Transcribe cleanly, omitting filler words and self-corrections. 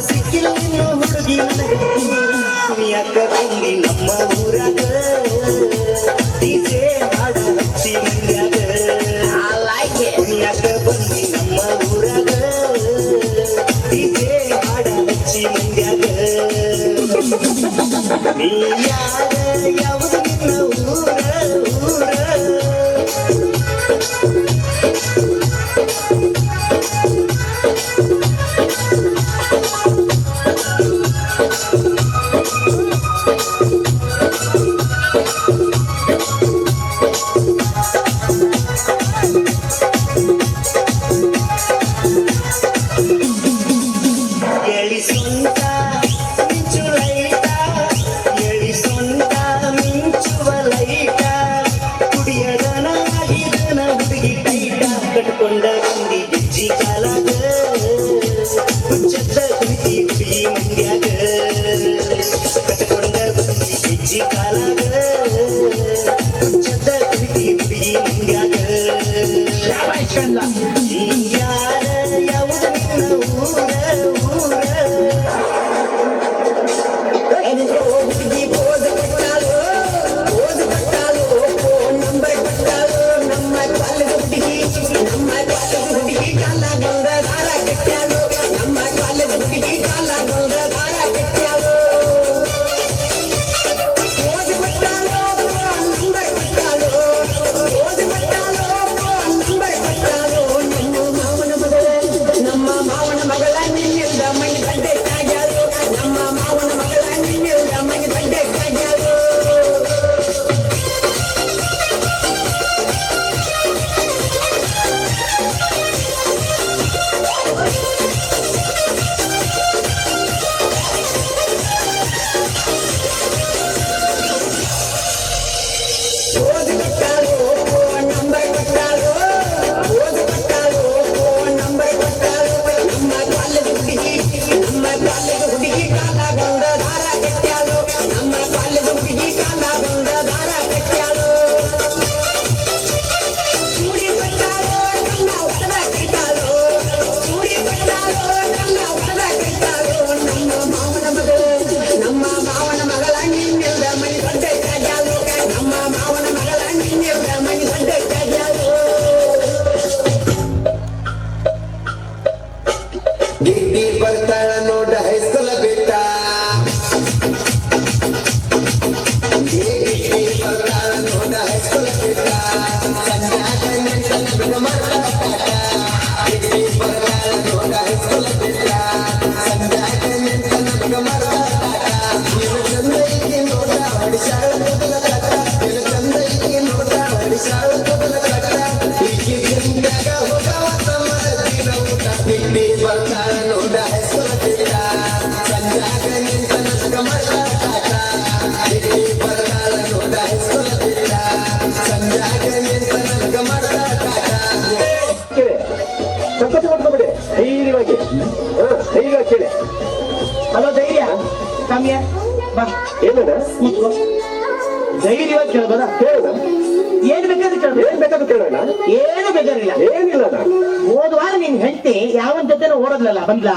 ಸಿಕ್ಕಿಲ್ಲ ಇನ್ನು ಹುಡುಗಿ ಯಾಕ ಬಂದಿ ನಮ್ಮ ಊರಾಗ ಡಿಜೆ ಹಾಡ ಹಚ್ಚಿ ಮಂಡ್ಯಾಗ ಯಾಕ ಬಂದಿ ನಮ್ಮ ಊರಾಗ ಡಿಜೆ ಹಾಡ ಹಚ್ಚಿ ಮಂಡ್ಯಾಗ ನೀ ಯಾರ ಯಾವುದು ನಿನ್ನ ಊರ ಊರ ಕಟ್ಕೊಂಡ ಬಂದಿ ಗಿಜ್ಜಿ ಕಾಲಾಗ ಹುಚ್ಚದ್ದ ಕುಂತಿ ಹುಡುಗಿ ಮಂಡ್ಯಾಗ ಕಟ್ಕೊಂಡ ಬಂದಿ ಗಿಜ್ಜಿ ಕಾಲಾಗ ಹುಚ್ಚದ್ದ ಕುಂತಿ ಹುಡುಗಿ ಮಂಡ್ಯಾಗ ಯಾರ ಯಾವುದು ನಿನ್ನ ಊರ ಊರ ಹುಡುಗಿ ಬೋದ ಕೊಟ್ಟಾಲು ಫೋನ್ ನಂಬರ್ ಕೊಟ್ಟಾಲು ನಮ್ಮ ಕಾಲದ ಹುಡುಗಿ ನಮ್ಮ ಕಾಲದ ಹುಡುಗಿ ಕಾಲ ಬಂದ ದಾರ ಕಟ್ಟ್ಯಾಲು ನಮ್ಮ ಕಾಲದ ಹುಡುಗಿ ಕಾಲ ಬಂದ ದಾರ ಕಟ್ಟ್ಯಾಲು ಓದಿ ಕೊಟ್ಟಾಲು ನಂಬರ್ ಕೊಟ್ಟಾಲು ಓದಿ ಕೊಟ್ಟಾಲು ನಂಬರ್ ಕೊಟ್ಟಾಲು ನಮ್ಮ ಮಾವನ ಮಗಳ ನಿನ್ನಿಂದ ಮನೆ ಗಡ್ಡೆ ಕಾಗ್ಯಾಲು ನಮ್ಮ ಮಾವನ ಮಗಳ ನಿನ್ನಿಂದ ಮನೆ ಗಡ್ಡೆ ಕಾಗ್ಯಾಲು ಓದಿ ಕೊಟ್ಟಾಲು ಫೋನ್ ನಂಬರ್ ಕೊಟ್ಟಾಲು ಓದಿ ಕೊಟ್ಟಾಲು ಫೋನ್ ನಂಬರ್ ಕೊಟ್ಟಾಲು ನಮ್ಮ ಕಾಲದ ಹುಡುಗಿ ಕಾಲ ಬಂದ ದಾರ ಕಟ್ಟ್ಯಾಲು ನಮ್ಮ ಕಾಲದ ಹುಡುಗಿ ಕಾಲ ಬಂದ ದಾರ ಕಟ್ಟ್ಯಾಲು ಚೂಡಿ ಕೊಟ್ಟಾಲು ಕಣ್ಣ ಉತ್ತದ ಕಟ್ಟಾಲು ಚೂಡಿ ಕೊಟ್ಟಾಲು ಕಣ್ಣ ಉತ್ತದ ಕಟ್ಟಾಲು ನಮ್ಮ ಮಾವನ ಮಗಳ ನಿನ್ನಿಂದ ಮನೆ ದೊಡ್ಡ ಕಾಗ್ಯಾಲು ನಮ್ಮ ಮಾವನ ಮಗಳ ನಿನ್ನಿಂದ ಮನೆ ದೊಡ್ಡ ಕಾಗ್ಯಾಲು ಗಿಡ್ಡಿ ಬರ್ತಾಳ ನೋಡ ಹೈಸ್ಕೂಲ ಬಿಟ್ಟ ಗಿಡ್ಡಿ ಬರ್ತಾಳ ನೋಡ ಹೈಸ್ಕೂಲ ಬಿಟ್ಟ ಸಂಜಾಗ ನೆಂಟನ ಮಾಡ್ತಾಳ ಗಿಡ್ಡಿ ಬರ್ತಾಳ ನೋಡ ಹೈಸ್ಕೂಲ ಬಿಟ್ಟ ಸಂಜಾಗ ನೆಂಟನ ಮಾಡ್ತಾಳ ನೀನು ಚಂದೈಗೆ ನೋಡ ಹೊಡಿಸಾಳ ಮೊದಲ ಕಟ್ಟ ನೀನು ಚಂದೈಗೆ ನೋಡ ಹೊಡಿಸಾಳ ಮೊದಲ ಕಟ್ಟ ಹೀಗೆ ಗಿಂಡಾಗ ಹೋಗವ ತಮ್ಮ ದಿನ ಊಟ ಗಿಡ್ಡಿ ಬರ್ತಾಳ ನೋಡ ಹೈಸ್ಕೂಲ ಬಿಟ್ಟ ಸಂಜಾಗ ನೆಂಟನ ಮಾಡ್ತಾಳ ಗಿಡ್ಡಿ ಬರ್ತಾಳ ನೋಡ ಹೈಸ್ಕೂಲ ಬಿಟ್ಟ ಸಂಜಾಗ ನೆಂಟನ ಮಾಡ್ತಾಳ ಸಕ್ಕತ್ತು ಮಾಡ್ಕೊಬಿಡಿ ಧೈರ್ಯವಾಗಿ ಧೈರ್ಯವಾಗಿ ಕೇಳಿ ಹಲೋ ಧೈರ್ಯ ಕಮ್ಮಿಯ ಬಾ ಏನದ ಕೂತ್ಕೋ ಧೈರ್ಯವಾಗಿ ಕೇಳ್ಬೋದ ಕೇಳ ಏನ್ ಬೇಕಾದ್ರೆ ಕೇಳ ಏನ್ ಬೇಕಾದ್ರೆ ಕೇಳೋಣ ಏನು ಬೇಕಾರಿಲ್ಲ ಏನಿಲ್ಲ ಹೋದ ವಾರ ನಿನ್ ಹೆಂಡತಿ ಯಾವನ್ ಜೊತೆ ಓಡೋದ್ಲಲ್ಲ ಬಂದ್ಲಾ